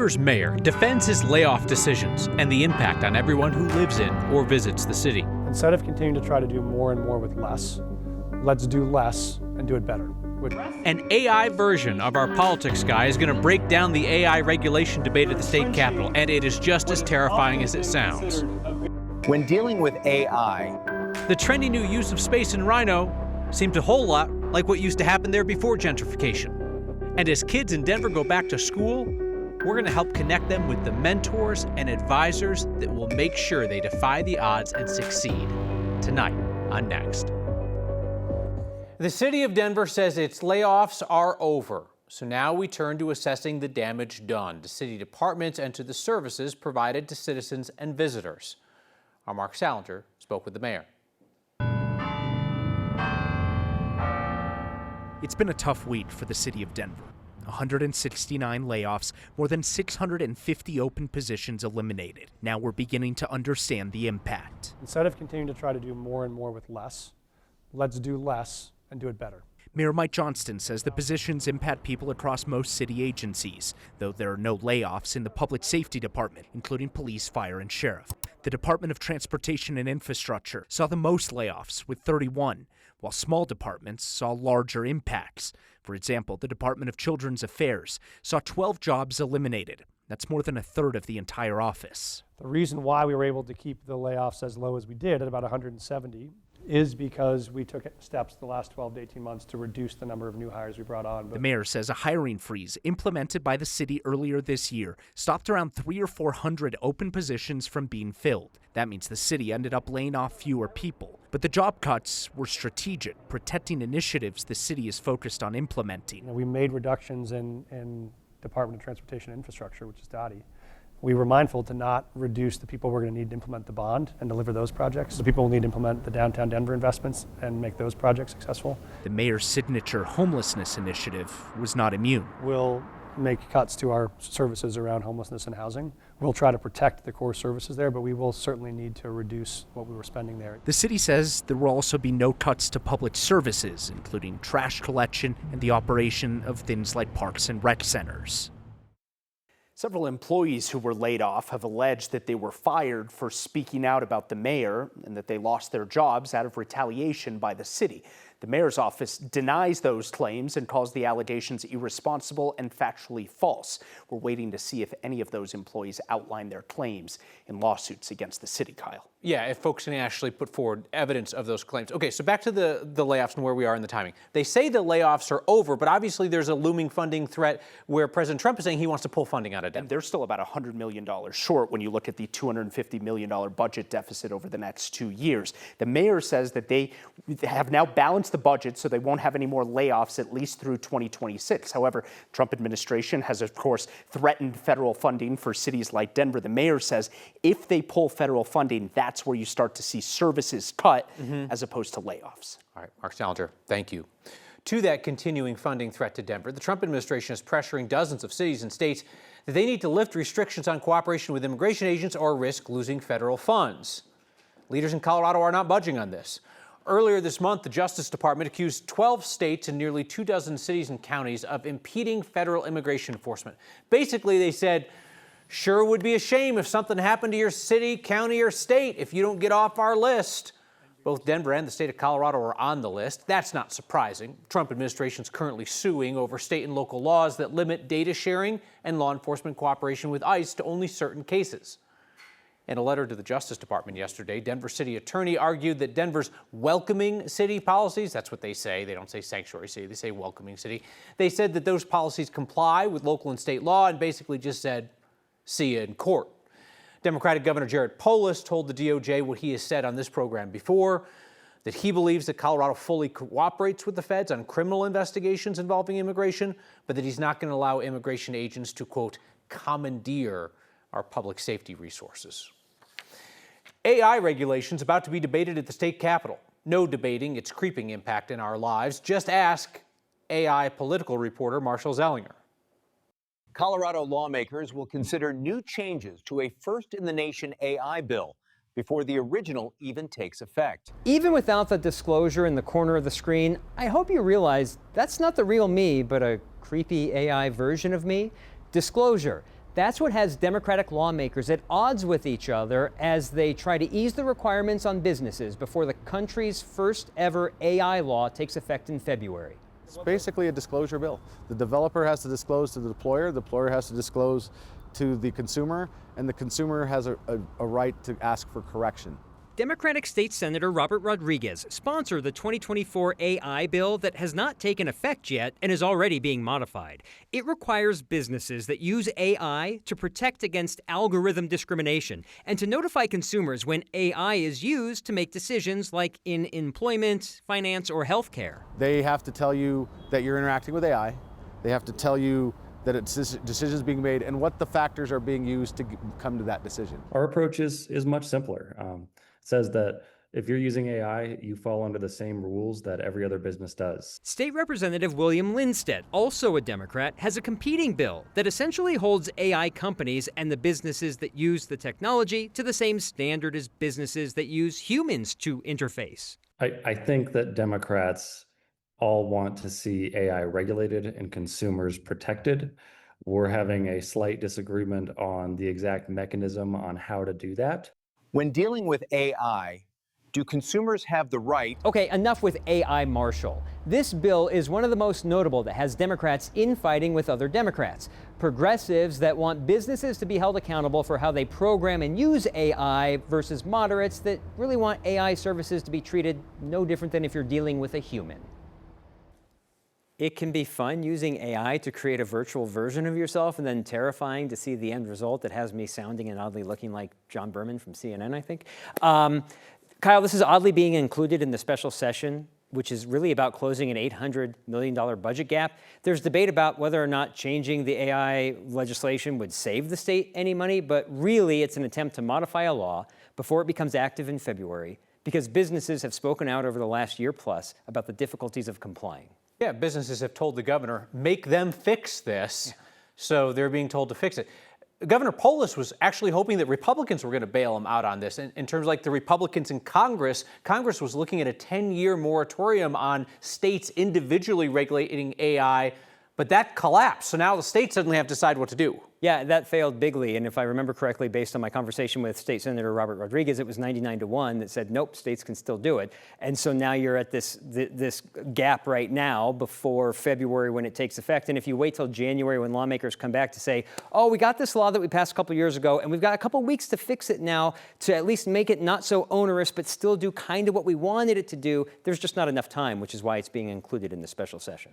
Denver's mayor defends his layoff decisions and the impact on everyone who lives in or visits the city. Instead of continuing to try to do more and more with less, let's do less and do it better. An AI version of our politics guy is going to break down the AI regulation debate at the state capitol, and it is just as terrifying as it sounds. When dealing with AI, the trendy new use of space in Rhino seems a whole lot like what used to happen there before gentrification. And as kids in Denver go back to school, we're going to help connect them with the mentors and advisors that will make sure they defy the odds and succeed. Tonight on Next. The city of Denver says its layoffs are over. So now we turn to assessing the damage done to city departments and to the services provided to citizens and visitors. Our Mark Salinger spoke with the mayor. It's been a tough week for the city of Denver. 169 layoffs, more than 650 open positions eliminated. Now we're beginning to understand the impact. Instead of continuing to try to do more and more with less, let's do less and do it better. Mayor Mike Johnston says the positions impact people across most city agencies, though there are no layoffs in the public safety department, including police, fire, and sheriff. The Department of Transportation and Infrastructure saw the most layoffs with 31, while small departments saw larger impacts. For example, the Department of Children's Affairs saw 12 jobs eliminated. That's more than a third of the entire office. The reason why we were able to keep the layoffs as low as we did at about 170 is because we took steps the last 12 to 18 months to reduce the number of new hires we brought on. The mayor says a hiring freeze implemented by the city earlier this year stopped around 300 or 400 open positions from being filled. That means the city ended up laying off fewer people. But the job cuts were strategic, protecting initiatives the city is focused on implementing. We made reductions in Department of Transportation and Infrastructure, which is DOTI. We were mindful to not reduce the people we're going to need to implement the bond and deliver those projects. The people will need to implement the downtown Denver investments and make those projects successful. The mayor's signature homelessness initiative was not immune. We'll make cuts to our services around homelessness and housing. We'll try to protect the core services there, but we will certainly need to reduce what we were spending there. The city says there will also be no cuts to public services, including trash collection and the operation of things like parks and rec centers. several employees who were laid off have alleged that they were fired for speaking out about the mayor and that they lost their jobs out of retaliation by the city. The mayor's office denies those claims and calls the allegations irresponsible and factually false. We're waiting to see if any of those employees outline their claims in lawsuits against the city, Kyle. Yeah, if folks can actually put forward evidence of those claims. Okay, so back to the layoffs and where we are in the timing. They say the layoffs are over, but obviously there's a looming funding threat where President Trump is saying he wants to pull funding out of Denver. And they're still about $100 million short when you look at the $250 million budget deficit over the next 2 years. The mayor says that they have now balanced the budget so they won't have any more layoffs at least through 2026. However, Trump administration has, of course, threatened federal funding for cities like Denver. The mayor says if they pull federal funding, that's where you start to see services cut as opposed to layoffs. All right, Mark Salinger, thank you. To that continuing funding threat to Denver, the Trump administration is pressuring dozens of cities and states that they need to lift restrictions on cooperation with immigration agents or risk losing federal funds. Leaders in Colorado are not budging on this. Earlier this month, the Justice Department accused 12 states and nearly 24 cities and counties of impeding federal immigration enforcement. Basically, they said, sure would be a shame if something happened to your city, county, or state if you don't get off our list. Both Denver and the state of Colorado are on the list. That's not surprising. Trump administration is currently suing over state and local laws that limit data sharing and law enforcement cooperation with ICE to only certain cases. In a letter to the Justice Department yesterday, Denver city attorney argued that Denver's welcoming city policies, that's what they say, they don't say sanctuary city, they say welcoming city. They said that those policies comply with local and state law and basically just said, see you in court. Democratic Governor Jared Polis told the DOJ what he has said on this program before, that he believes that Colorado fully cooperates with the feds on criminal investigations involving immigration, but that he's not going to allow immigration agents to, quote, commandeer our public safety resources. AI regulations about to be debated at the state capitol. No debating its creeping impact in our lives. Just ask AI political reporter Marshall Zellinger. Colorado lawmakers will consider new changes to a first-in-the-nation AI bill before the original even takes effect. Even without the disclosure in the corner of the screen, I hope you realize that's not the real me, but a creepy AI version of me. Disclosure. That's what has Democratic lawmakers at odds with each other as they try to ease the requirements on businesses before the country's first ever AI law takes effect in February. It's basically a disclosure bill. The developer has to disclose to the deployer has to disclose to the consumer, and the consumer has a right to ask for correction. Democratic State Senator Robert Rodriguez sponsored the 2024 AI bill that has not taken effect yet and is already being modified. It requires businesses that use AI to protect against algorithm discrimination and to notify consumers when AI is used to make decisions like in employment, finance, or healthcare. They have to tell you that you're interacting with AI. They have to tell you that it's decisions being made and what the factors are being used to come to that decision. Our approach is much simpler. It says that if you're using AI, you fall under the same rules that every other business does. State Representative William Lindstedt, also a Democrat, has a competing bill that essentially holds AI companies and the businesses that use the technology to the same standard as businesses that use humans to interface. I think that Democrats all want to see AI regulated and consumers protected. We're having a slight disagreement on the exact mechanism on how to do that. When dealing with AI, do consumers have the right? Okay, enough with AI Marshall. This bill is one of the most notable that has Democrats infighting with other Democrats. Progressives that want businesses to be held accountable for how they program and use AI versus moderates that really want AI services to be treated no different than if you're dealing with a human. It can be fun using AI to create a virtual version of yourself and then terrifying to see the end result that has me sounding and oddly looking like John Berman from CNN, I think. Kyle, this is oddly being included in the special session, which is really about closing an $800 million budget gap. There's debate about whether or not changing the AI legislation would save the state any money, but really it's an attempt to modify a law before it becomes active in February because businesses have spoken out over the last year plus about the difficulties of complying. Yeah, businesses have told the governor, make them fix this, so they're being told to fix it. Governor Polis was actually hoping that Republicans were going to bail him out on this. In terms of like the Republicans in Congress, Congress was looking at a 10-year moratorium on states individually regulating AI, but that collapsed. So now the states suddenly have to decide what to do. Yeah, that failed bigly. And if I remember correctly, based on my conversation with State Senator Robert Rodriguez, it was 99-1 that said, nope, states can still do it. And so now you're at this gap right now before February when it takes effect. And if you wait till January when lawmakers come back to say, oh, we got this law that we passed a couple years ago, and we've got a couple weeks to fix it now to at least make it not so onerous, but still do kind of what we wanted it to do, there's just not enough time, which is why it's being included in the special session.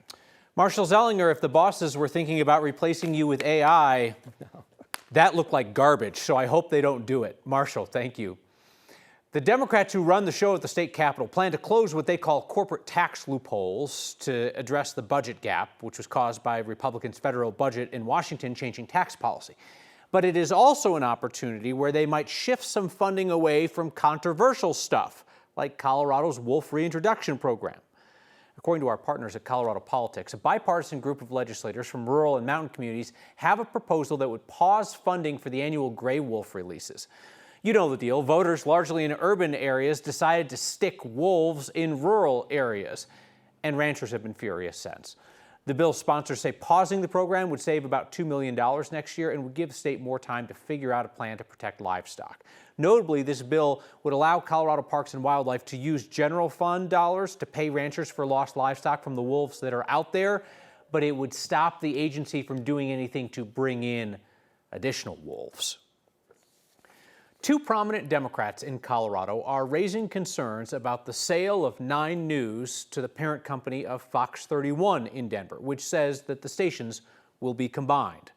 Marshall Zellinger, if the bosses were thinking about replacing you with AI, that looked like garbage, so I hope they don't do it. Marshall, thank you. The Democrats who run the show at the state capitol plan to close what they call corporate tax loopholes to address the budget gap, which was caused by Republicans' federal budget in Washington changing tax policy. But it is also an opportunity where they might shift some funding away from controversial stuff, like Colorado's Wolf Reintroduction Program. According to our partners at Colorado Politics, a bipartisan group of legislators from rural and mountain communities have a proposal that would pause funding for the annual gray wolf releases. You know the deal. Voters, largely in urban areas, decided to stick wolves in rural areas, and ranchers have been furious since. The bill's sponsors say pausing the program would save about $2 million next year and would give the state more time to figure out a plan to protect livestock. Notably, this bill would allow Colorado Parks and Wildlife to use general fund dollars to pay ranchers for lost livestock from the wolves that are out there, but it would stop the agency from doing anything to bring in additional wolves. Two prominent Democrats in Colorado are raising concerns about the sale of 9 News to the parent company of Fox 31 in Denver, which says that the stations will be combined.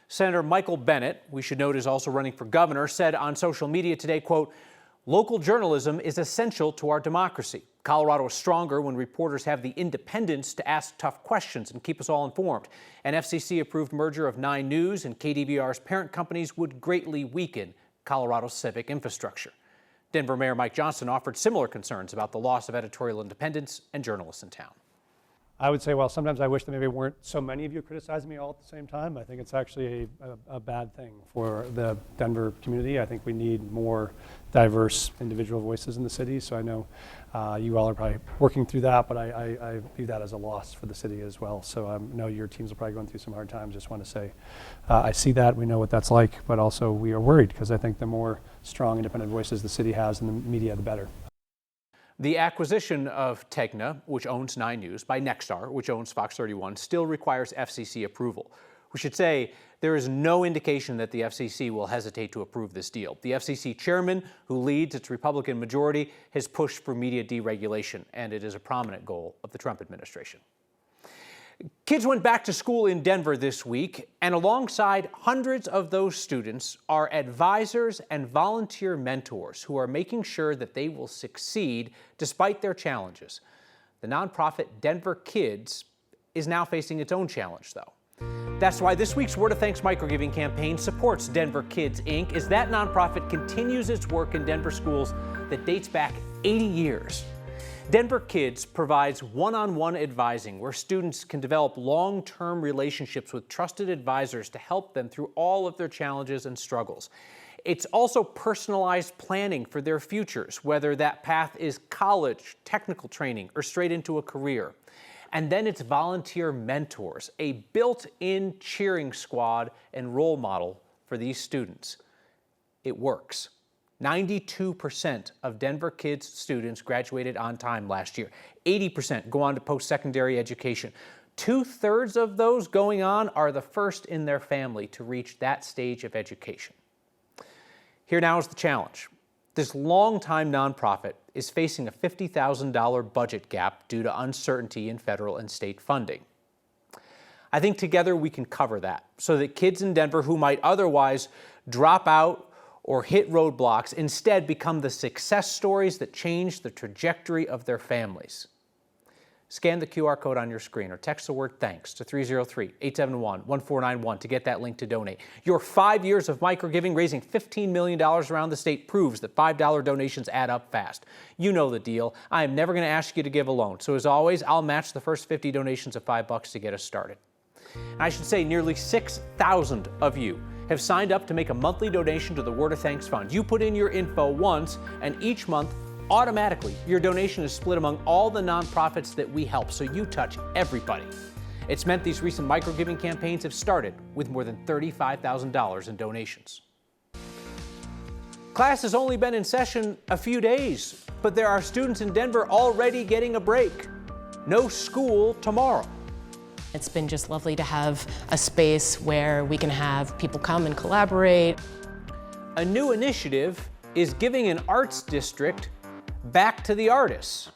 Senator Michael Bennet, we should note is also running for governor, said on social media today, quote, local journalism is essential to our democracy. Colorado is stronger when reporters have the independence to ask tough questions and keep us all informed. An FCC-approved merger of 9 News and KDVR's parent companies would greatly weaken Colorado's civic infrastructure. Denver Mayor Mike Johnston offered similar concerns about the loss of editorial independence and journalists in town. I would say, well, sometimes I wish that maybe weren't so many of you criticizing me all at the same time. I think it's actually a bad thing for the Denver community. I think we need more diverse individual voices in the city. So I know you all are probably working through that, but I view that as a loss for the city as well. So I know your teams are probably going through some hard times. Just want to say I see that. We know what that's like, but also we are worried because I think the more strong independent voices the city has in the media, the better. The acquisition of Tegna, which owns 9 News, by Nexstar, which owns Fox 31, still requires FCC approval. We should say there is no indication that the FCC will hesitate to approve this deal. The FCC chairman, who leads its Republican majority, has pushed for media deregulation, and it is a prominent goal of the Trump administration. Kids went back to school in Denver this week, and alongside hundreds of those students are advisors and volunteer mentors who are making sure that they will succeed despite their challenges. The nonprofit Denver Kids is now facing its own challenge, though. That's why this week's Word of Thanks microgiving campaign supports Denver Kids, Inc., as that nonprofit continues its work in Denver schools that dates back 80 years. Denver Kids provides one-on-one advising where students can develop long-term relationships with trusted advisors to help them through all of their challenges and struggles. It's also personalized planning for their futures, whether that path is college, technical training, or straight into a career. And then it's volunteer mentors, a built-in cheering squad and role model for these students. It works. 92% of Denver Kids students graduated on time last year. 80% go on to post-secondary education. 2/3 of those going on are the first in their family to reach that stage of education. Here now is the challenge. This longtime nonprofit is facing a $50,000 budget gap due to uncertainty in federal and state funding. I think together we can cover that so that kids in Denver who might otherwise drop out or hit roadblocks instead become the success stories that change the trajectory of their families. Scan the QR code on your screen or text the word THANKS to 303-871-1491 to get that link to donate. Your 5 years of microgiving, raising $15 million around the state, proves that $5 donations add up fast. You know the deal. I am never going to ask you to give alone. So as always, I'll match the first 50 donations of $5 to get us started. And I should say nearly 6,000 of you have signed up to make a monthly donation to the Word of Thanks Fund. You put in your info once, and each month, automatically, your donation is split among all the nonprofits that we help, so you touch everybody. It's meant these recent microgiving campaigns have started with more than $35,000 in donations. Class has only been in session a few days, but there are students in Denver already getting a break. No school tomorrow. It's been just lovely to have a space where we can have people come and collaborate. A new initiative is giving an arts district back to the artists.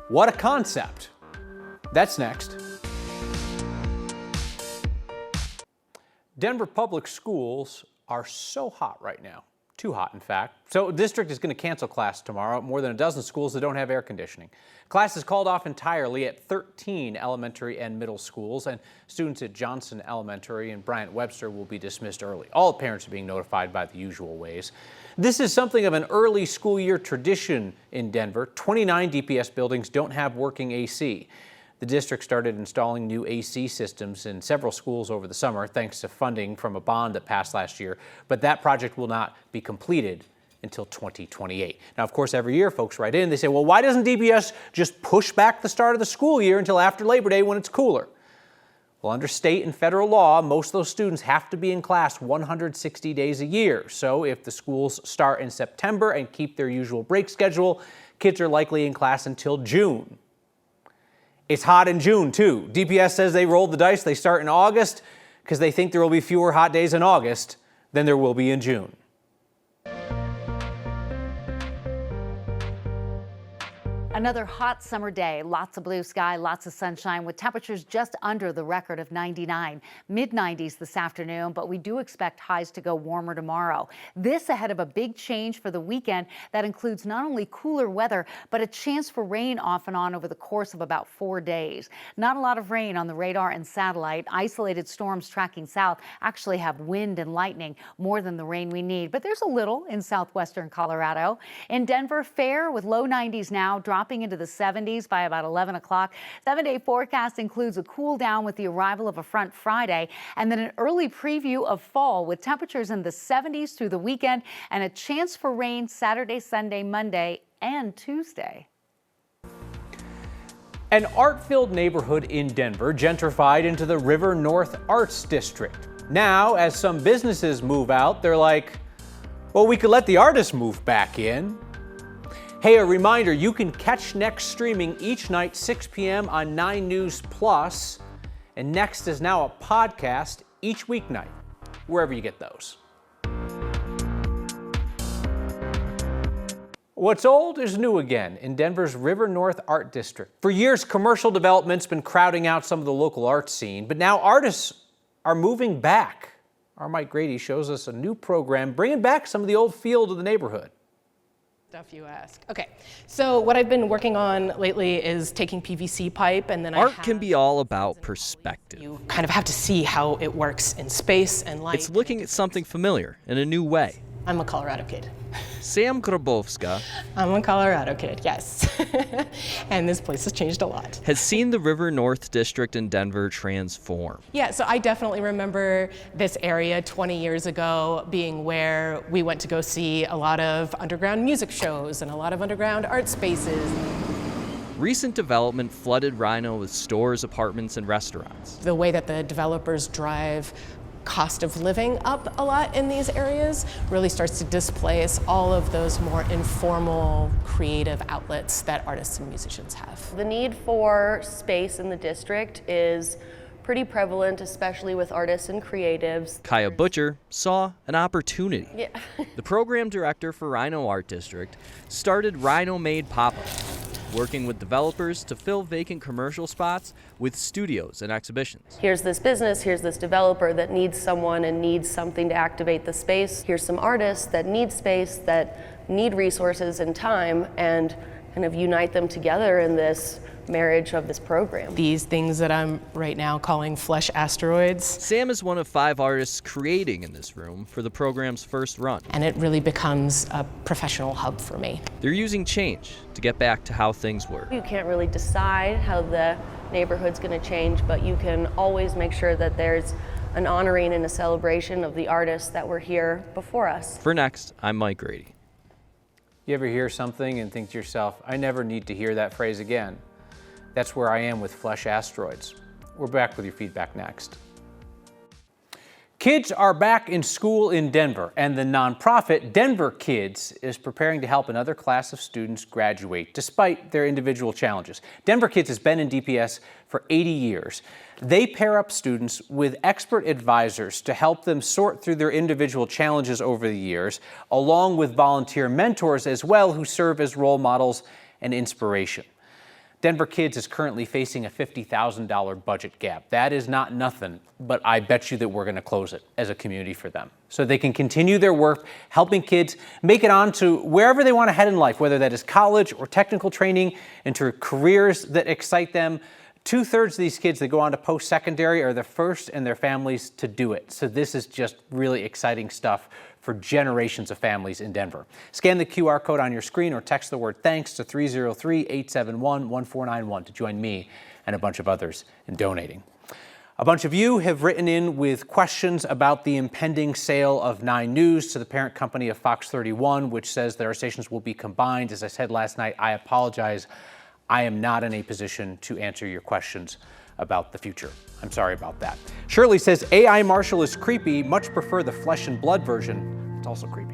What a concept. That's next. Denver public schools are so hot right now. Too hot, in fact. So the district is going to cancel class tomorrow at more than a dozen schools that don't have air conditioning. Class is called off entirely at 13 elementary and middle schools, and students at Johnson Elementary and Bryant Webster will be dismissed early. All parents are being notified by the usual ways. This is something of an early school year tradition in Denver. 29 DPS buildings don't have working AC. The district started installing new AC systems in several schools over the summer, thanks to funding from a bond that passed last year, but that project will not be completed until 2028. Now, of course, every year folks write in, they say, well, why doesn't DPS just push back the start of the school year until after Labor Day when it's cooler? Well, under state and federal law, most of those students have to be in class 160 days a year. So if the schools start in September and keep their usual break schedule, kids are likely in class until June. It's hot in June, too. DPS says they rolled the dice. They start in August because they think there will be fewer hot days in August than there will be in June. Another hot summer day, lots of blue sky, lots of sunshine with temperatures just under the record of 99. Mid-90s this afternoon, but we do expect highs to go warmer tomorrow. This ahead of a big change for the weekend that includes not only cooler weather, but a chance for rain off and on over the course of about 4 days. Not a lot of rain on the radar and satellite. Isolated storms tracking south actually have wind and lightning more than the rain we need, but there's a little in southwestern Colorado. In Denver, fair with low 90s now, dropping dropping into the 70s by about 11 o'clock. 7-day forecast includes a cool down with the arrival of a front Friday, and then an early preview of fall with temperatures in the 70s through the weekend and a chance for rain Saturday, Sunday, Monday, and Tuesday. An art-filled neighborhood in Denver gentrified into the River North Arts District. Now, as some businesses move out, they're like, well, we could let the artists move back in. Hey, a reminder, you can catch Next streaming each night, 6 p.m. on 9 News Plus. And Next is now a podcast each weeknight, wherever you get those. What's old is new again in Denver's River North Art District. For years, commercial development's been crowding out some of the local art scene, but now artists are moving back. Our Mike Grady shows us a new program bringing back some of the old feel to the neighborhood. Stuff you ask. Okay, so what I've been working on lately is taking PVC pipe and then Art can be all about perspective. You kind of have to see how it works in space and light. It's looking at something familiar in a new way. I'm a Colorado kid. Sam Grabowska I'm a Colorado kid, yes. And this place has changed a lot. has seen the River North District in Denver transform. Yeah, so I definitely remember this area 20 years ago being where we went to go see a lot of underground music shows and a lot of underground art spaces. Recent development flooded Rhino with stores, apartments, and restaurants. The way that the developers drive cost of living up a lot in these areas really starts to displace all of those more informal creative outlets that artists and musicians have. The need for space in the district is pretty prevalent, especially with artists and creatives. Kaya Butcher saw an opportunity. Yeah. The program director for Rhino Art District started Rhino Made Pop-Up, working with developers to fill vacant commercial spots with studios and exhibitions. Here's this business, here's this developer that needs someone and needs something to activate the space. Here's some artists that need space, that need resources and time, and kind of unite them together in this marriage of this program. These things that I'm right now calling flesh asteroids. Sam is one of 5 artists creating in this room for the program's first run. And it really becomes a professional hub for me. They're using change to get back to how things were. You can't really decide how the neighborhood's going to change, but you can always make sure that there's an honoring and a celebration of the artists that were here before us. For Next, I'm Mike Grady. You ever hear something and think to yourself, I never need to hear that phrase again? That's where I am with Flesh Asteroids. We're back with your feedback next. Kids are back in school in Denver, and the nonprofit Denver Kids is preparing to help another class of students graduate, despite their individual challenges. Denver Kids has been in DPS for 80 years. They pair up students with expert advisors to help them sort through their individual challenges over the years, along with volunteer mentors as well who serve as role models and inspiration. Denver Kids is currently facing a $50,000 budget gap. That is not nothing, but I bet you that we're going to close it as a community for them, so they can continue their work helping kids make it on to wherever they want to head in life, whether that is college or technical training, into careers that excite them. 2/3 of these kids that go on to post-secondary are the first in their families to do it. So this is just really exciting stuff for generations of families in Denver. Scan the QR code on your screen or text the word THANKS to 303-871-1491 to join me and a bunch of others in donating. A bunch of you have written in with questions about the impending sale of 9 News to the parent company of Fox 31, which says that our stations will be combined. As I said last night, I apologize. I am not in a position to answer your questions about the future. I'm sorry about that. Shirley says AI Marshall is creepy, much prefer the flesh and blood version. It's also creepy.